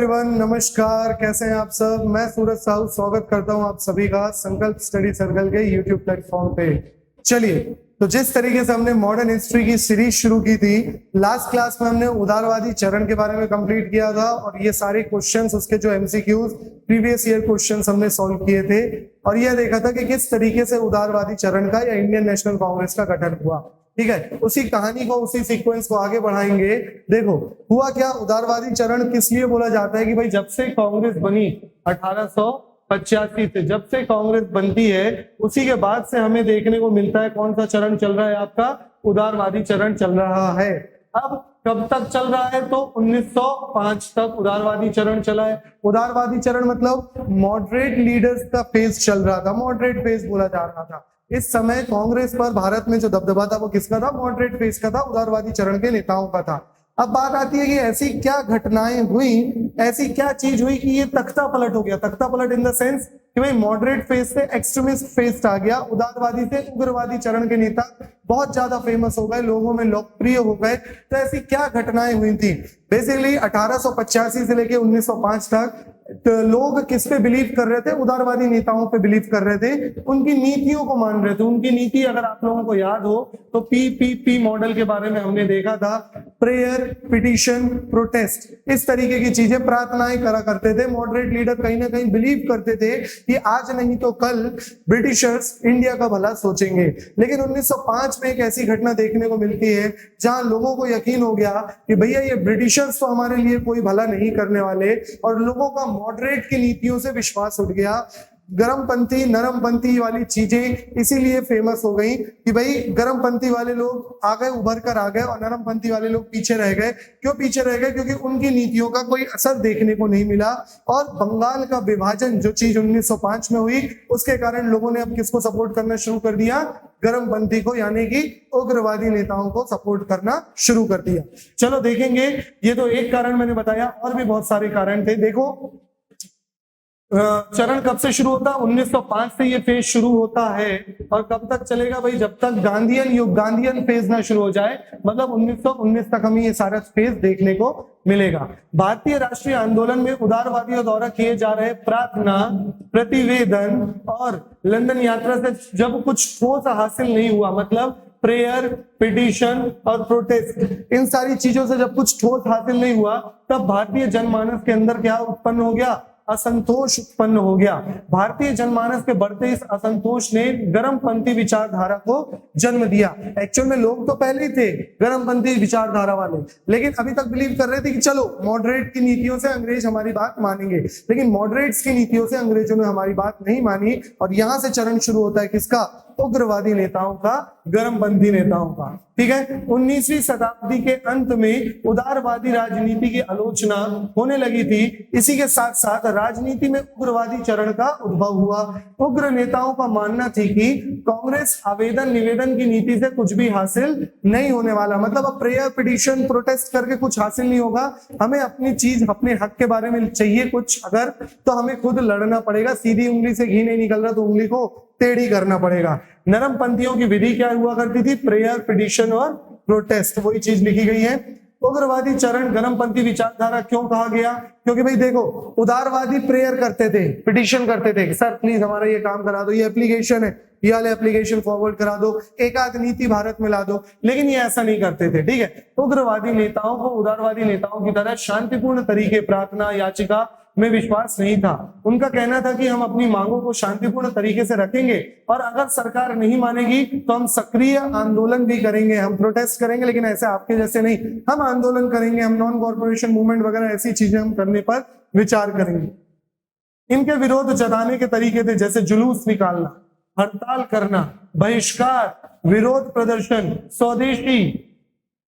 Everyone, नमस्कार। कैसे हैं आप सब? मैं सूरज साहू स्वागत करता हूं आप सभी का संकल्प स्टडी सर्कल के यूट्यूब प्लेटफॉर्म पे। चलिए, तो जिस तरीके से हमने मॉडर्न हिस्ट्री की सीरीज शुरू की थी, लास्ट क्लास में हमने उदारवादी चरण के बारे में कंप्लीट किया था और ये सारे क्वेश्चंस, उसके जो एमसीक्यूज प्रीवियस ईयर क्वेश्चंस हमने सॉल्व किए थे और यह देखा था कि किस तरीके से उदारवादी चरण का या इंडियन नेशनल कांग्रेस का गठन हुआ। ठीक है, उसी कहानी को, उसी सीक्वेंस को आगे बढ़ाएंगे। देखो, हुआ क्या, उदारवादी चरण किस लिए बोला जाता है कि भाई जब से कांग्रेस बनी 1885 से, जब से कांग्रेस बनती है उसी के बाद से हमें देखने को मिलता है कौन सा चरण चल रहा है, आपका उदारवादी चरण चल रहा है। अब कब तक चल रहा है? तो 1905 तक उदारवादी चरण चला है। उदारवादी चरण मतलब मॉडरेट लीडर्स का फेज चल रहा था, मॉडरेट फेज बोला जा रहा था। इस समय कांग्रेस पर भारत में जो दबदबा था वो किसका था? मॉडरेट फेज का था, उदारवादी चरण के नेताओं का था। अब बात आती है कि ऐसी क्या घटनाएं हुई, ऐसी क्या चीज हुई कि ये तख्ता पलट हो गया। तख्ता पलट इन द सेंस कि भाई मॉडरेट फेज से एक्सट्रीमिस्ट फेज आ गया, उदारवादी से उग्रवादी चरण के नेता बहुत ज्यादा फेमस हो गए, लोगों में लोकप्रिय हो गए। तो ऐसी क्या घटनाएं हुई थी? बेसिकली 1885 से लेके 1905 तक तो लोग किस पे बिलीव कर रहे थे? उदारवादी नेताओं पे बिलीव कर रहे थे, उनकी नीतियों को मान रहे थे। उनकी नीति अगर आप लोगों को याद हो तो पीपीपी मॉडल के बारे में हमने देखा था, प्रेयर, पिटीशन, प्रोटेस्ट, इस तरीके की चीजें, प्रार्थनाएं करा करते थे। मॉडरेट लीडर कहीं ना कहीं बिलीव करते थे कि आज नहीं तो कल ब्रिटिशर्स इंडिया का भला सोचेंगे। लेकिन 1905 में एक ऐसी घटना देखने को मिलती है जहां लोगों को यकीन हो गया कि भैया ये ब्रिटिशर्स तो हमारे लिए कोई भला नहीं करने वाले, और लोगों का मॉडरेट की नीतियों से विश्वास उठ गया। गरमपंथी, नरमपंथी वाली चीजें इसीलिए फेमस हो गई कि भाई गरमपंथी वाले लोग आगे उभर कर आ गए और नरमपंथी वाले लोग पीछे रह गए। क्यों पीछे रह गए? क्योंकि उनकी नीतियों का कोई असर देखने को नहीं मिला। और बंगाल का विभाजन जो चीज 1905 में हुई, उसके कारण लोगों ने अब किसको सपोर्ट करना शुरू कर दिया? गरमपंथी को, यानी कि उग्रवादी नेताओं को सपोर्ट करना शुरू कर दिया। चलो देखेंगे, ये तो एक कारण मैंने बताया, और भी बहुत सारे कारण थे। देखो, चरण कब से शुरू होता है? 1905 से ये फेज शुरू होता है और कब तक चलेगा भाई? जब तक गांधीयन युग, गांधीयन फेज ना शुरू हो जाए, मतलब 1919 तक हमें ये सारा फेज देखने को मिलेगा। भारतीय राष्ट्रीय आंदोलन में उदारवादियों द्वारा किए जा रहे प्रार्थना, प्रतिवेदन और लंदन यात्रा से जब कुछ ठोस हासिल नहीं हुआ, मतलब प्रेयर, पिटीशन और प्रोटेस्ट, इन सारी चीजों से जब कुछ ठोस हासिल नहीं हुआ, तब भारतीय जनमानस के अंदर क्या उत्पन्न हो गया? असंतोष उत्पन्न हो गया। भारतीय जनमानस के बढ़ते इस असंतोष ने गरमपंथी विचारधारा को जन्म दिया। एक्चुअल में लोग तो पहले ही थे गरमपंथी विचारधारा वाले, लेकिन अभी तक बिलीव कर रहे थे कि चलो मॉडरेट की नीतियों से अंग्रेज हमारी बात मानेंगे। लेकिन मॉडरेट्स की नीतियों से अंग्रेजों ने हमारी बात नहीं मानी और यहां से चरण शुरू होता है किसका? उग्रवादी नेताओं का, गरमपंथी नेताओं का। ठीक है, 19वीं शताब्दी के अंत में उदारवादी राजनीति की आलोचना होने लगी थी। इसी के साथ साथ राजनीति में उग्रवादी चरण का उद्भव हुआ। उग्र नेताओं का मानना थी कि कांग्रेस आवेदन निवेदन की नीति से कुछ भी हासिल नहीं होने वाला, मतलब अब प्रेयर, पिटीशन, प्रोटेस्ट करके कुछ हासिल नहीं होगा। हमें अपनी चीज, अपने हक के बारे में चाहिए कुछ अगर, तो हमें खुद लड़ना पड़ेगा। सीधी उंगली से घी नहीं निकल रहा तो उंगली को टेढ़ी करना पड़ेगा। नरमपंथियों की विधि क्या हुआ करती थी? प्रेयर, पिटीशन और प्रोटेस्ट, वही चीज लिखी गई है। उग्रवादी चरण गरमपंथी विचारधारा क्यों कहा गया? क्योंकि भाई देखो, उदारवादी प्रेयर करते थे, पिटीशन करते थे, सर प्लीज हमारा ये काम करा दो, ये एप्लीकेशन है, ये वाले एप्लीकेशन फॉरवर्ड करा दो, एक आध नीति भारत में ला दो, लेकिन ये ऐसा नहीं करते थे। ठीक है, उग्रवादी नेताओं को उदारवादी नेताओं की तरह शांतिपूर्ण तरीके, प्रार्थना, याचिका में विश्वास नहीं था। उनका कहना था कि हम अपनी मांगों को शांतिपूर्ण तरीके से रखेंगे और अगर सरकार नहीं मानेगी तो हम सक्रिय आंदोलन भी करेंगे, हम प्रोटेस्ट करेंगे, लेकिन ऐसे आपके जैसे नहीं, हम आंदोलन करेंगे, हम नॉन कॉर्पोरेशन मूवमेंट वगैरह ऐसी चीजें हम करने पर विचार करेंगे। इनके विरोध जताने के तरीके थे जैसे जुलूस निकालना, हड़ताल करना, बहिष्कार, विरोध प्रदर्शन, स्वदेशी,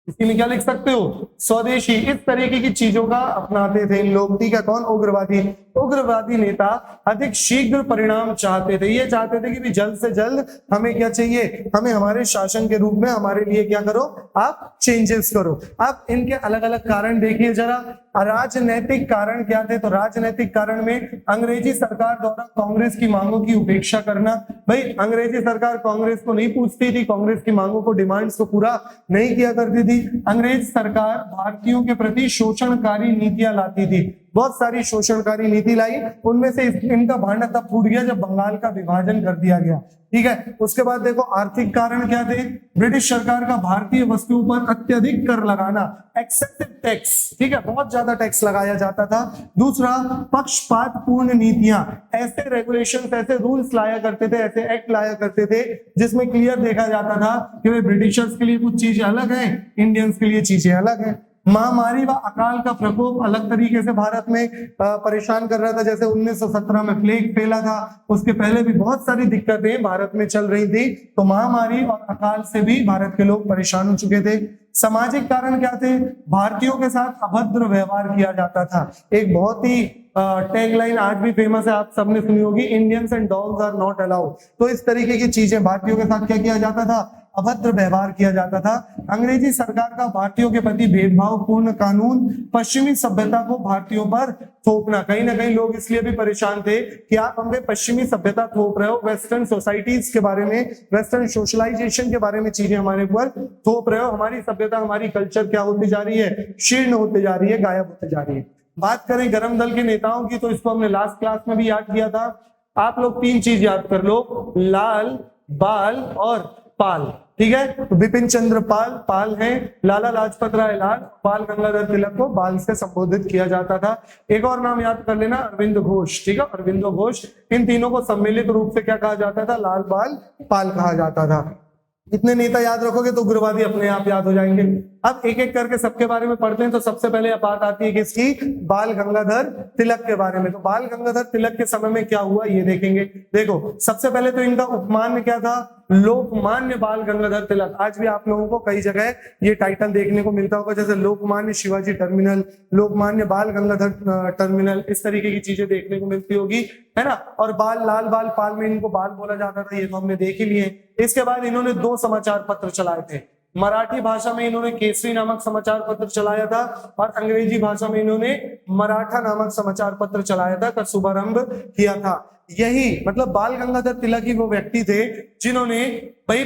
इसी में क्या लिख सकते हो? स्वदेशी, इस तरीके की चीजों का अपनाते थे इन लोग। ठीक है, कौन? उग्रवादी। उग्रवादी नेता अधिक शीघ्र परिणाम चाहते थे। ये चाहते थे कि भी जल्द से जल्द हमें क्या चाहिए? हमें हमारे शासन के रूप में हमारे लिए क्या करो? आप चेंजेस करो। अब इनके अलग अलग कारण देखिए जरा। राजनैतिक कारण क्या थे? तो राजनैतिक कारण में अंग्रेजी सरकार द्वारा कांग्रेस की मांगों की उपेक्षा करना। भाई अंग्रेजी सरकार कांग्रेस को नहीं पूछती थी, कांग्रेस की मांगों को, डिमांड्स को पूरा नहीं किया करती थी। अंग्रेज सरकार भारतीयों के प्रति शोषणकारी नीतियां लाती थी। बहुत सारी शोषणकारी नीति लाई। उनमें से इनका भांडा तब फूट गया जब बंगाल का विभाजन कर दिया गया। ठीक है, उसके बाद देखो आर्थिक कारण क्या थे। ब्रिटिश सरकार का भारतीय वस्तुओं पर अत्यधिक कर लगाना, एक्सेसिव टैक्स। ठीक है, बहुत ज्यादा टैक्स लगाया जाता था। दूसरा, पक्षपात पूर्ण नीतियां, ऐसे रेगुलेशन, ऐसे रूल्स लाया करते थे, ऐसे एक्ट लाया करते थे जिसमें क्लियर देखा जाता था कि भाई ब्रिटिशर्स के लिए कुछ चीजें अलग है, इंडियंस के लिए चीजें अलग है। महामारी व अकाल का प्रकोप अलग तरीके से भारत में परेशान कर रहा था। जैसे 1917 में प्लेग फैला था, उसके पहले भी बहुत सारी दिक्कतें भारत में चल रही थी। तो महामारी और अकाल से भी भारत के लोग परेशान हो चुके थे। सामाजिक कारण क्या थे? भारतीयों के साथ अभद्र व्यवहार किया जाता था। एक बहुत ही टैगलाइन आज भी फेमस है, आप सबने सुनी होगी, Indians and dogs are not allowed. तो इस तरीके की चीजें, भारतीयों के साथ क्या किया जाता था? अभद्र व्यवहार किया जाता था। अंग्रेजी सरकार का भारतीयों के प्रति भेदभावपूर्ण कानून, पश्चिमी सभ्यता को भारतीयों पर थोपना। कहीं ना कहीं लोग इसलिए भी परेशान थे कि आप हमें पश्चिमी सभ्यता थोप रहे हो, वेस्टर्न सोसाइटीज के बारे में, वेस्टर्न सोशलाइजेशन के बारे में चीजें हमारे ऊपर थोप रहे हो। हमारी सभ्यता, हमारी कल्चर क्या होती जा रही है? शीर्ण होते जा रही है, गायब होते जा रही है। बात करें गरम दल के नेताओं की, तो इसको हमने लास्ट क्लास में भी याद किया था। आप लोग 3 चीज याद कर लो, लाल, बाल और पाल। ठीक है, तो बिपिन चंद्र पाल, पाल है। लाला लाजपत राय लाल, बाल गंगाधर तिलक को बाल से संबोधित किया जाता था। एक और नाम याद कर लेना, अरविंद घोष। ठीक है, अरविंद घोष। इन तीनों को सम्मिलित रूप से क्या कहा जाता था? लाल, बाल, पाल कहा जाता था। इतने नेता याद रखोगे तो उग्रवादी अपने आप याद हो जाएंगे। अब एक एक करके सबके बारे में पढ़ते हैं। तो सबसे पहले बात आती है किसकी? बाल गंगाधर तिलक के बारे में। तो बाल गंगाधर तिलक के समय में क्या हुआ ये देखेंगे। देखो, सबसे पहले तो इनका उपमान्य क्या था? लोकमान्य बाल गंगाधर तिलक। आज भी आप लोगों को कई जगह ये टाइटल देखने को मिलता होगा, जैसे लोकमान्य शिवाजी टर्मिनल, लोकमान्य बाल गंगाधर टर्मिनल, इस तरीके की चीजें देखने को मिलती होगी, है ना। और बाल, लाल, बाल, पाल में इनको बाल बोला जाता था, ये तो हमने देख ही लिए। इसके बाद इन्होंने 2 समाचार पत्र चलाए थे। मराठी भाषा में इन्होंने केसरी नामक समाचार पत्र चलाया था और अंग्रेजी भाषा में इन्होंने मराठा नामक समाचार पत्र चलाया था, का शुभारंभ किया था। यही मतलब बाल गंगाधर तिलक ही वो व्यक्ति थे जिन्होंने भाई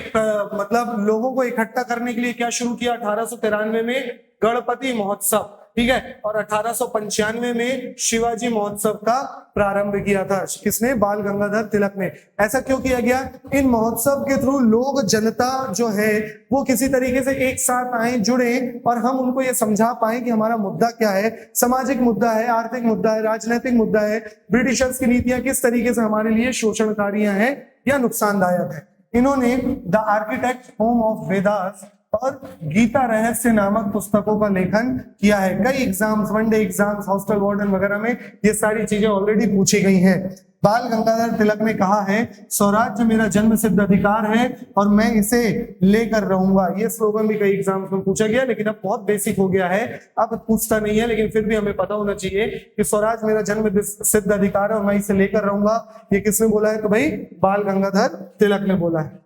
मतलब लोगों को इकट्ठा करने के लिए क्या शुरू किया? 1893 में गणपति महोत्सव। ठीक है, और 1895 में शिवाजी महोत्सव का प्रारंभ किया था। किसने? बाल गंगाधर तिलक ने। ऐसा क्यों किया गया? इन महोत्सव के थ्रू लोग, जनता जो है वो किसी तरीके से एक साथ आए, जुड़े और हम उनको ये समझा पाए कि हमारा मुद्दा क्या है। सामाजिक मुद्दा है, आर्थिक मुद्दा है, राजनीतिक मुद्दा है, ब्रिटिशर्स की नीतियां किस तरीके से हमारे लिए शोषणकारियां हैं या नुकसानदायक है। इन्होंने the architect home of Vedas और गीता रहस्य नामक पुस्तकों का लेखन किया है। कई exams, one day exams, hostel warden वगैरह में ये सारी चीजें ऑलरेडी पूछी गई हैं। बाल गंगाधर तिलक ने कहा है, स्वराज्य मेरा जन्म सिद्ध अधिकार है और मैं इसे लेकर रहूंगा। ये स्लोगन भी कई एग्जाम्स में पूछा गया, लेकिन अब बहुत बेसिक हो गया है, अब पूछता नहीं है, लेकिन फिर भी हमें पता होना चाहिए कि स्वराज मेरा जन्म सिद्ध अधिकार है और मैं इसे लेकर रहूंगा। ये किसने बोला है? तो भाई बाल गंगाधर तिलक ने बोला है।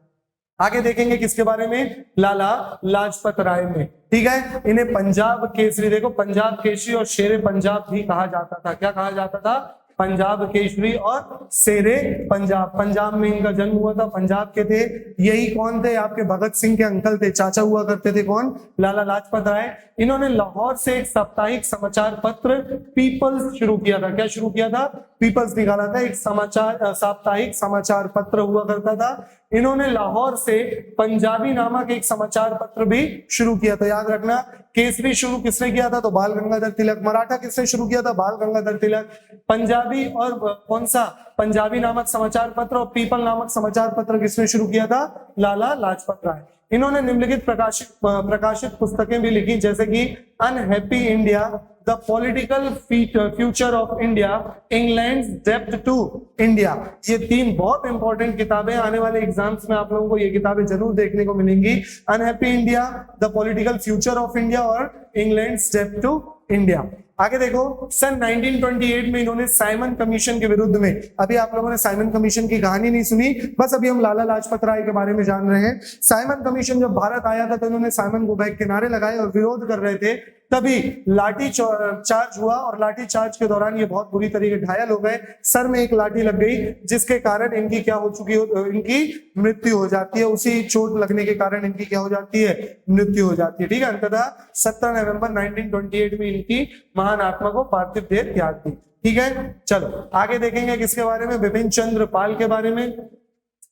आगे देखेंगे किसके बारे में? लाला लाजपत राय में। ठीक है, इन्हें पंजाब केसरी, देखो पंजाब केसरी और शेरे पंजाब भी कहा जाता था। क्या कहा जाता था? पंजाब केसरी और शेरे पंजाब। पंजाब में इनका जन्म हुआ था, पंजाब के थे। यही कौन थे? आपके भगत सिंह के अंकल थे, चाचा हुआ करते थे। कौन? लाला लाजपत राय। इन्होंने लाहौर से एक साप्ताहिक समाचार पत्र पीपल्स शुरू किया था। क्या शुरू किया था? पीपल्स निकाला था, एक समाचार साप्ताहिक समाचार पत्र हुआ करता था। इन्होंने लाहौर से पंजाबी नामक एक समाचार पत्र भी शुरू किया था। याद रखना, केसरी शुरू किसने किया था? तो बाल गंगाधर तिलक। मराठा किसने शुरू किया था? बाल गंगाधर तिलक। पंजाबी और कौन सा? पंजाबी नामक समाचार पत्र और पीपल नामक समाचार पत्र किसने शुरू किया था? लाला लाजपत राय। इन्होंने निम्नलिखित प्रकाशित पुस्तकें भी लिखी, जैसे कि unhappy India, the political future of India, England's डेब्ट टू इंडिया। ये 3 बहुत इंपॉर्टेंट किताबें, आने वाले एग्जाम्स में आप लोगों को ये किताबें जरूर देखने को मिलेंगी। Unhappy India, the political future of India और इंग्लैंड्स डेब्ट टू इंडिया। आगे देखो, सन 1928 में इन्होंने साइमन कमीशन के विरुद्ध में, अभी आप लोगों ने साइमन कमीशन की कहानी नहीं सुनी, बस अभी हम लाला लाजपत राय के बारे में जान रहे हैं। साइमन कमीशन जब भारत आया था तो इन्होंने साइमन गो बैक के नारे लगाए और विरोध कर रहे थे तभी लाठी चार्ज हुआ और लाठी चार्ज के दौरान ये बहुत बुरी तरीके घायल हो गए, सर में एक लाठी लग गई जिसके कारण इनकी क्या हो चुकी हो, इनकी मृत्यु हो जाती है। उसी चोट लगने के कारण इनकी क्या हो जाती है, मृत्यु हो जाती है। ठीक है, अंततः 17 नवंबर 1928 में इनकी महान आत्मा को पार्थिव देह त्याग दी। ठीक है, चलो आगे देखेंगे किसके बारे में, बिपिन चंद्र पाल के बारे में।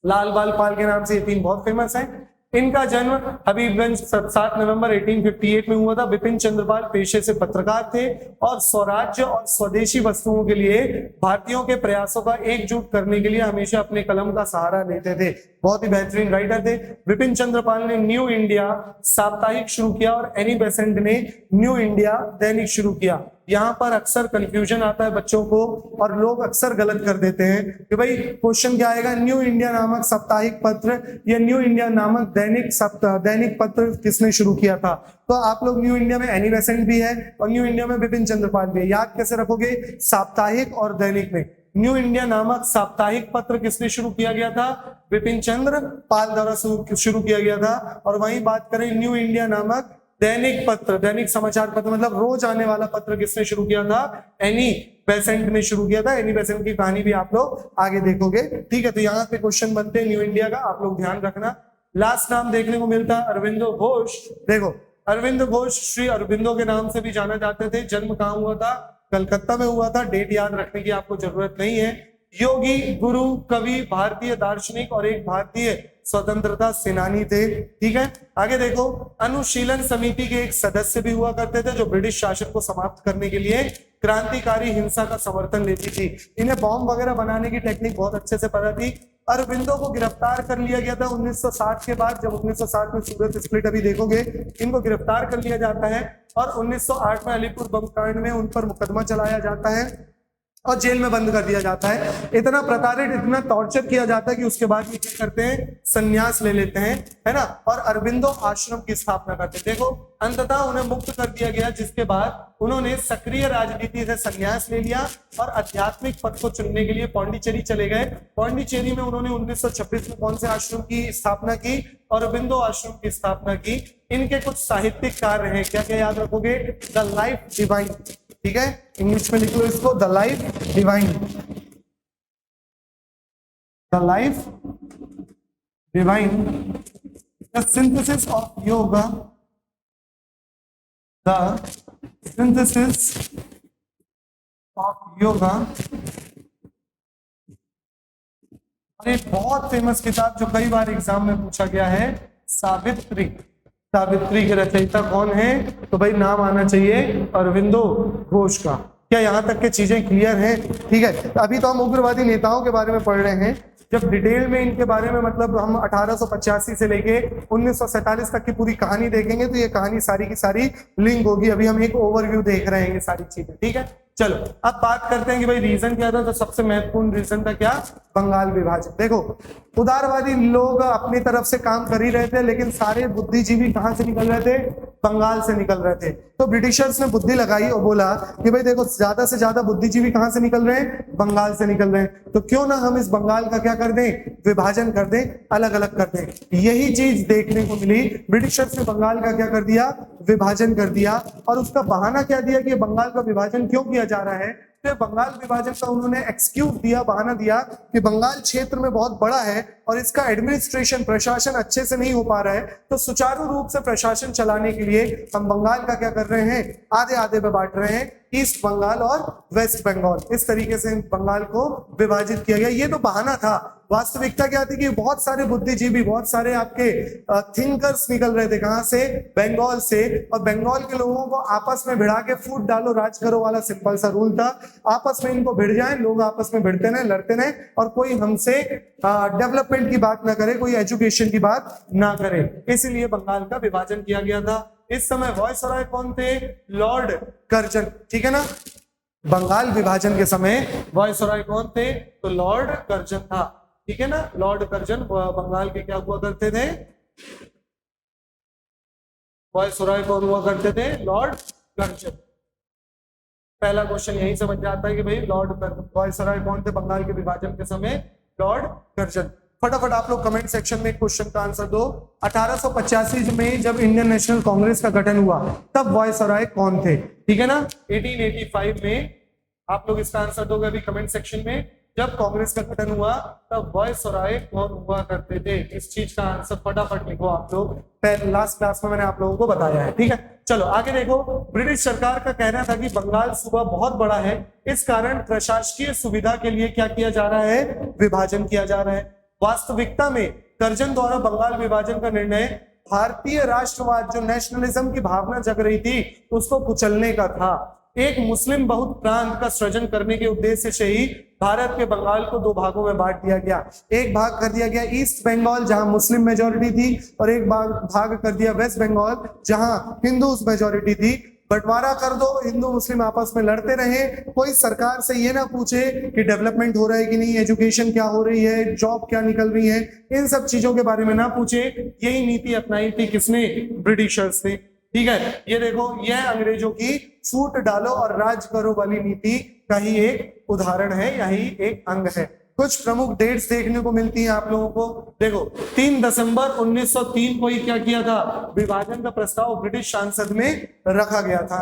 लाल बाल पाल के नाम से ये तीन बहुत फेमस है। इनका जन्म हबीबगंज 7 नवंबर 1858 में हुआ था। बिपिन चंद्रपाल पेशे से पत्रकार थे और स्वराज्य और स्वदेशी वस्तुओं के लिए भारतीयों के प्रयासों का एकजुट करने के लिए हमेशा अपने कलम का सहारा लेते थे। बहुत ही बेहतरीन राइटर थे। बिपिन चंद्रपाल ने न्यू इंडिया साप्ताहिक शुरू किया और एनी बेसेंट ने न्यू इंडिया दैनिक शुरू किया। यहाँ पर अक्सर कंफ्यूजन आता है बच्चों को और लोग अक्सर गलत कर देते हैं कि भाई क्वेश्चन क्या आएगा, न्यू इंडिया नामक साप्ताहिक पत्र या न्यू इंडिया नामक दैनिक पत्र किसने शुरू किया था। तो आप लोग न्यू इंडिया में एनी बेसेंट भी है और न्यू इंडिया में बिपिन चंद्रपाल भी है। याद कैसे रखोगे, साप्ताहिक और दैनिक में। न्यू इंडिया नामक साप्ताहिक पत्र किसने शुरू किया गया था, बिपिन चंद्र पाल द्वारा शुरू किया गया था। और वहीं बात करें न्यू इंडिया नामक दैनिक पत्र, दैनिक समाचार पत्र मतलब रोज आने वाला पत्र किसने शुरू किया था, एनी बेसेंट ने शुरू किया था। एनी बेसेंट की कहानी भी आप लोग आगे देखोगे। ठीक है, तो यहाँ पे क्वेश्चन बनते हैं न्यू इंडिया का, आप लोग ध्यान रखना। लास्ट नाम देखने को मिलता है अरविंदो घोष। देखो अरविंद घोष श्री अरविंदो के नाम से भी जाना जाते थे। जन्म कहाँ हुआ था, कलकत्ता में हुआ था। डेट याद रखने की आपको जरूरत नहीं है। योगी, गुरु, कवि, भारतीय दार्शनिक और एक भारतीय स्वतंत्रता सेनानी थे। ठीक है, आगे देखो अनुशीलन समिति के एक सदस्य भी हुआ करते थे जो ब्रिटिश शासन को समाप्त करने के लिए क्रांतिकारी हिंसा का समर्थन लेती थी। इन्हें बॉम्ब वगैरह बनाने की टेक्निक बहुत अच्छे से पता थी। अरविंदो को गिरफ्तार कर लिया गया था 1960 के बाद, जब 1960 में सूरत स्प्लिट अभी देखोगे, इनको गिरफ्तार कर लिया जाता है और 1908 में अलीपुर बम कांड में उन पर मुकदमा चलाया जाता है और जेल में बंद कर दिया जाता है। इतना प्रताड़ित, इतना टॉर्चर किया जाता है कि उसके बाद ये क्या करते हैं, संन्यास ले लेते हैं, है ना, और अरविंदो आश्रम की स्थापना करते हैं। देखो अंततः उन्हें मुक्त कर दिया गया, जिसके बाद उन्होंने सक्रिय राजनीति से संन्यास ले लिया और आध्यात्मिक पथ को चुनने के लिए पौंडीचेरी चले गए। पौंडीचेरी में उन्होंने 1926 में कौन से आश्रम की स्थापना की, अरविंदो आश्रम की स्थापना की। इनके कुछ साहित्यिक कार्य हैं, क्या क्या याद रखोगे, द लाइफ डिवाइन। ठीक है, इंग्लिश में लिख लो इसको, the life divine, the life divine, the synthesis of yoga, the synthesis of yoga. और एक बहुत फेमस किताब जो कई बार एग्जाम में पूछा गया है, सावित्री। सावित्री के रचयिता कौन है, तो भाई नाम आना चाहिए अरविंदो घोष का। क्या यहाँ तक के चीजें क्लियर हैं? ठीक है, अभी तो हम उग्रवादी नेताओं के बारे में पढ़ रहे हैं। जब डिटेल में इनके बारे में मतलब हम 1885 से लेके 1947 तक की पूरी कहानी देखेंगे तो ये कहानी सारी की सारी लिंक होगी। अभी हम एक ओवरव्यू देख रहे हैं ये सारी चीजें। ठीक है, चलो अब बात करते हैं कि भाई रीजन क्या था। तो सबसे महत्वपूर्ण रीजन था क्या, बंगाल विभाजन। देखो उदारवादी लोग अपनी तरफ से काम कर ही रहे थे, लेकिन सारे बुद्धिजीवी कहां से निकल रहे थे, बंगाल से निकल रहे थे। तो ब्रिटिशर्स ने बुद्धि लगाई और बोला कि भाई देखो ज्यादा से ज्यादा बुद्धिजीवी कहां से निकल रहे हैं, बंगाल से निकल रहे हैं, तो क्यों ना हम इस बंगाल का क्या कर दें, विभाजन कर दें, अलग अलग कर दें। यही चीज देखने को मिली, ब्रिटिशर्स ने बंगाल का क्या कर दिया, विभाजन कर दिया। और उसका बहाना क्या दिया कि बंगाल का विभाजन क्यों किया जा रहा है, तो बंगाल विभाजन का उन्होंने एक्सक्यूज दिया, बहाना दिया कि बंगाल क्षेत्र में बहुत बड़ा है और इसका एडमिनिस्ट्रेशन, प्रशासन अच्छे से नहीं हो पा रहा है, तो सुचारू रूप से प्रशासन चलाने के लिए हम बंगाल का क्या कर रहे हैं, आधे आधे पे बांट रहे हैं, ईस्ट बंगाल और वेस्ट बंगाल। इस तरीके से बंगाल को विभाजित किया गया। ये तो बहाना था, वास्तविकता क्या थी कि बहुत सारे बुद्धिजीवी, बहुत सारे आपके थिंकर्स निकल रहे थे, कहां से, बंगाल से। और बंगाल के लोगों को आपस में भिड़ा के फूट डालो राज करो वाला सिंपल सा रूल था। आपस में इनको भिड़ जाए, लोग आपस में भिड़ते रहे, लड़ते रहे और कोई हमसे डेवलपमेंट की बात ना करे, कोई एजुकेशन की बात ना करे। इसलिए बंगाल का विभाजन किया गया था। इस समय वायसराय कौन थे, लॉर्ड कर्जन। ठीक है ना, बंगाल विभाजन के समय वायसराय कौन थे, तो लॉर्ड कर्जन था। ठीक है ना, लॉर्ड कर्जन बंगाल के क्या हुआ करते थे, वायसराय कौन हुआ करते थे, लॉर्ड कर्जन। पहला क्वेश्चन यही समझ जाता है कि भाई लॉर्ड वायसराय कौन थे बंगाल के विभाजन के समय, लॉर्ड कर्जन। फटाफट आप लोग कमेंट सेक्शन में क्वेश्चन का आंसर दो। 1885 में जब इंडियन नेशनल कांग्रेस का गठन हुआ तब वायसराय कौन थे? ठीक है ना। 1885 में आप लोग इसका आंसर दोगे अभी कमेंट सेक्शन में। जब कांग्रेस का गठन हुआ तब वायसराय कौन हुआ करते थे? इस चीज का आंसर फटाफट लिखो आप लोग। पहले लास्ट क्लास में मैंने आप लोगों को बताया है। ठीक है, चलो आगे देखो। ब्रिटिश सरकार का कहना था कि बंगाल सूबा बहुत बड़ा है, इस कारण प्रशासकीय सुविधा के लिए क्या किया जा रहा है? विभाजन किया जा रहा है। वास्तविकता में कर्जन द्वारा बंगाल विभाजन का निर्णय भारतीय राष्ट्रवाद, जो नेशनलिज्म की भावना जग रही थी, उसको कुचलने का था। एक मुस्लिम बहुत प्रांत का सृजन करने के उद्देश्य से ही भारत के बंगाल को दो भागों में बांट दिया गया। एक भाग कर दिया गया ईस्ट बंगाल जहां मुस्लिम मेजोरिटी थी, और एक भाग कर दिया वेस्ट बंगाल जहां हिंदू मेजोरिटी थी। बंटवारा कर दो, हिंदू मुस्लिम आपस में लड़ते रहे, कोई सरकार से ये ना पूछे कि डेवलपमेंट हो रहा है कि नहीं, एजुकेशन क्या हो रही है, जॉब क्या निकल रही है, इन सब चीजों के बारे में ना पूछे। यही नीति अपनाई थी किसने? ब्रिटिशर्स ने। ठीक है, ये देखो, यह अंग्रेजों की फूट डालो और राज करो वाली नीति का ही एक उदाहरण है, यही एक अंग है। कुछ प्रमुख डेट्स देखने को मिलती हैं आप लोगों को। देखो 3 दिसंबर 1903 को ही क्या किया था? विभाजन का प्रस्ताव ब्रिटिश संसद में रखा गया था।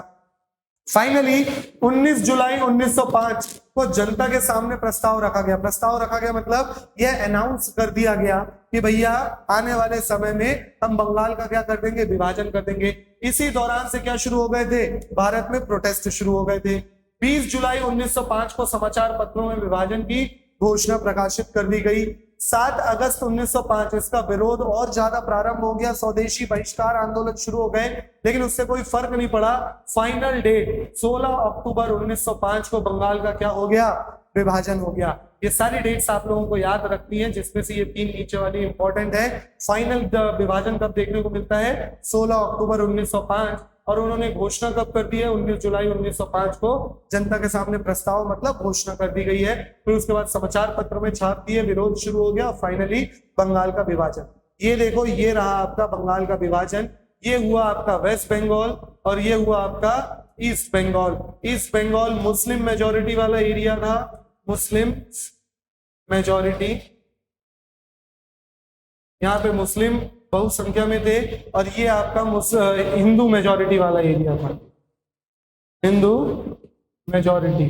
फाइनली 19 जुलाई 1905 को जनता के सामने प्रस्ताव रखा गया। प्रस्ताव रखा गया मतलब यह अनाउंस कर दिया गया कि भैया आने वाले समय में हम बंगाल का क्या कर देंगे? विभाजन कर देंगे। इसी दौरान से क्या शुरू हो गए थे? भारत में प्रोटेस्ट शुरू हो गए थे। 20 जुलाई 1905 को समाचार पत्रों में विभाजन की घोषणा प्रकाशित कर दी गई। 7 अगस्त 1905 इसका विरोध और ज्यादा प्रारंभ हो गया। स्वदेशी बहिष्कार आंदोलन शुरू हो गए, लेकिन उससे कोई फर्क नहीं पड़ा। फाइनल डेट 16 अक्टूबर 1905 को बंगाल का क्या हो गया? विभाजन हो गया। ये सारी डेट्स आप लोगों को याद रखनी है, जिसमें से ये 3 नीचे वाली इंपॉर्टेंट है। फाइनल विभाजन कब देखने को मिलता है? 16 अक्टूबर 1905। और उन्होंने घोषणा कब कर दी है? 19 जुलाई 1905 को जनता के सामने प्रस्ताव मतलब घोषणा कर दी गई है। फिर उसके बाद समाचार पत्र में छाप दिए, विरोध शुरू हो गया, फाइनली बंगाल का विभाजन। ये देखो, ये रहा आपका बंगाल का विभाजन। ये हुआ आपका वेस्ट बंगाल और ये हुआ आपका East Bengal. East Bengal Muslim majority वाला एरिया था, मुस्लिम मेजोरिटी, यहाँ पे मुस्लिम बहुत संख्या में थे। और ये आपका हिंदू मेजोरिटी वाला एरिया था, हिंदू मेजोरिटी।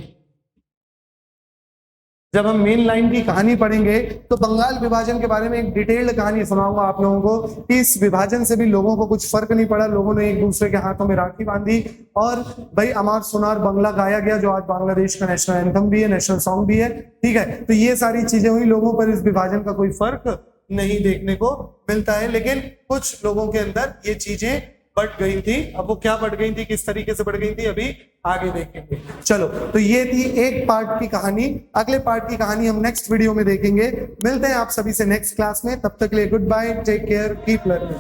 जब हम मेन लाइन की कहानी पढ़ेंगे तो बंगाल विभाजन के बारे में एक डिटेल्ड कहानी सुनाऊंगा आप लोगों को कि इस विभाजन से भी लोगों को कुछ फर्क नहीं पड़ा। लोगों ने एक दूसरे के हाथों में राखी बांधी और भाई अमार सोनार बंगला गाया गया, जो आज बांग्लादेश का नेशनल एंथम भी है, नेशनल सॉन्ग भी है। ठीक है, तो ये सारी चीजें हुई। लोगों पर इस विभाजन का कोई फर्क नहीं देखने को मिलता है, लेकिन कुछ लोगों के अंदर ये चीजें बढ़ गई थी। अब वो क्या बढ़ गई थी, किस तरीके से बढ़ गई थी, अभी आगे देखेंगे। चलो, तो ये थी एक पार्ट की कहानी। अगले पार्ट की कहानी हम नेक्स्ट वीडियो में देखेंगे। मिलते हैं आप सभी से नेक्स्ट क्लास में। तब तक के लिए good bye, take care, keep learning.